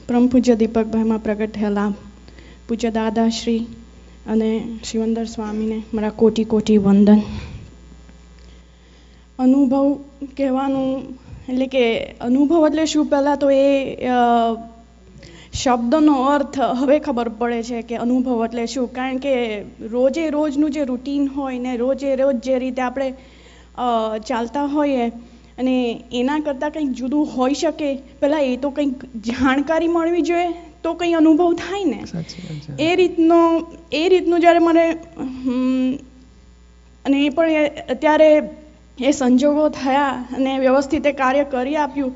પરમ પૂજ્ય દીપકભાઈમાં પ્રગટ થયેલા પૂજ્ય દાદાશ્રી અને શિવંદર સ્વામીને મારા કોટી કોટી વંદન. અનુભવ કહેવાનું એટલે કે અનુભવ એટલે શું, પહેલાં તો એ શબ્દનો અર્થ હવે ખબર પડે છે કે અનુભવ એટલે શું. કારણ કે રોજે રોજનું જે રૂટીન હોય ને રોજે રોજ જે રીતે આપણે ચાલતા હોઈએ અને એના કરતાં કંઈક જુદું હોઈ શકે, પહેલાં એ તો કંઈક જાણકારી મળવી જોઈએ તો કંઈ અનુભવ થાય ને. એ રીતનું જ્યારે મને અને એ પણ અત્યારે એ સંજોગો થયા અને વ્યવસ્થિત કાર્ય કરી આપ્યું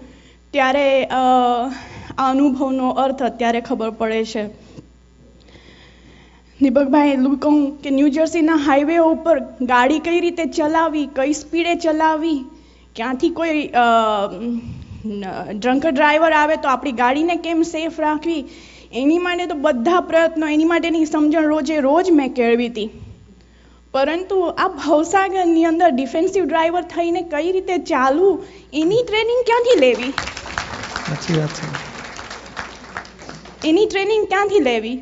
ત્યારે આ અનુભવનો અર્થ અત્યારે ખબર પડે છે. દીપકભાઈ એટલું કહું કે ન્યૂજર્સીના હાઈવે ઉપર ગાડી કઈ રીતે ચલાવવી, કઈ સ્પીડે ચલાવવી, ક્યાંથી કોઈ ડ્રંક ડ્રાઈવર આવે તો આપણી ગાડીને કેમ સેફ રાખવી, એની માટે તો બધા પ્રયત્નો, એની માટેની સમજણ રોજે રોજ મેં કેળવી હતી. પરંતુ આ ભવસાગરની અંદર ડિફેન્સિવ ડ્રાઈવર થઈને કઈ રીતે ચાલવું એની ટ્રેનિંગ ક્યાંથી લેવી? એની ટ્રેનિંગ ક્યાંથી લેવી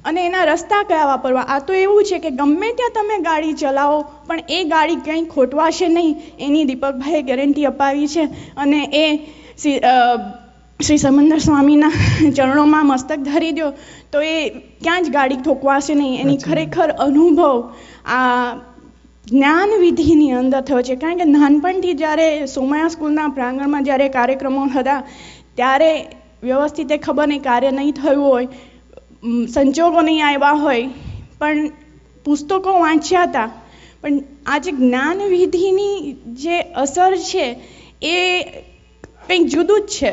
અને એના રસ્તા કયા વાપરવા? આ તો એવું છે કે ગમે ત્યાં તમે ગાડી ચલાવો પણ એ ગાડી ક્યાંય ખોટવાશે નહીં એની દીપકભાઈએ ગેરંટી અપાવી છે. અને એ શ્રી સમંદર સ્વામીના ચરણોમાં મસ્તક ધરી દો તો એ ક્યાં જ ગાડી ઠોકવાશે નહીં. એની ખરેખર અનુભવ આ જ્ઞાન વિધિની અંદર થયો છે. કારણ કે નાનપણથી જ્યારે સોમયા સ્કૂલના પ્રાંગણમાં જ્યારે કાર્યક્રમો હતા ત્યારે વ્યવસ્થિત ખબર નહીં કાર્ય નહીં થયું હોય, સંજોગો નહીં આવ્યા હોય, પણ પુસ્તકો વાંચ્યા હતા. પણ આ જે જ્ઞાન વિધિની જે અસર છે એ કંઈક જુદું જ છે.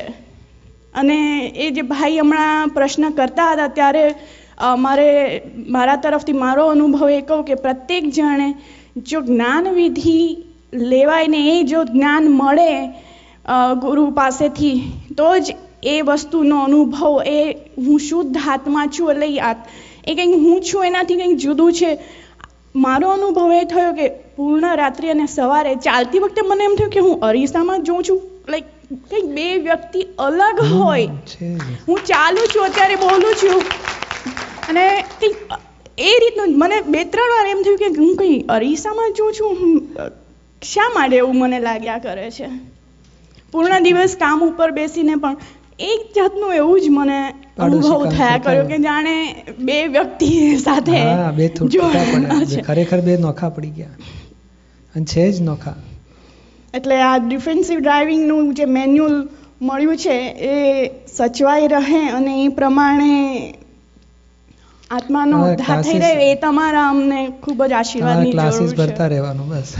અને એ જે ભાઈ હમણાં પ્રશ્ન કરતા હતા ત્યારે મારા તરફથી મારો અનુભવ એ કહું કે પ્રત્યેક જણે જો જ્ઞાન વિધિ લેવાય ને એ જો જ્ઞાન મળે ગુરુ પાસેથી તો જ એ વસ્તુનો અનુભવ, એ હું શુદ્ધ આત્મા છું એટલે એ કંઈક હું છું એનાથી કંઈક જુદું છે. મારો અનુભવ એ થયો કે પૂર્ણ રાત્રિ અને સવારે ચાલતી વખતે મને એમ થયું કે હું અરીસામાં જોઉં છું, લાઈક કંઈક બે વ્યક્તિ અલગ હોય. હું ચાલું છું, અત્યારે બોલું છું અને કંઈક એ રીતનું મને 2-3 વાર એમ થયું કે હું કંઈ અરીસામાં જોઉં છું. શા માટે એવું મને લાગ્યા કરે છે? પૂર્ણ દિવસ કામ ઉપર બેસીને પણ એક જાતનું એવું જ મને અનુભવ થયા કર્યો કે જાણે બે વ્યક્તિ સાથે ખરેખર બે નોખા પડી ગયા અને છે જ નોખા. એટલે આ ડિફેન્સિવ ડ્રાઇવિંગનું જે મેન્યુઅલ મળ્યું છે એ સચવાઈ રહે અને એ પ્રમાણે આત્માનો ઉદ્ધાર થઈ રહે એ તમારા અમને ખૂબ જ આશીર્વાદની જરૂર છે. ક્લાસીસ ભરતા રહેવાનું બસ.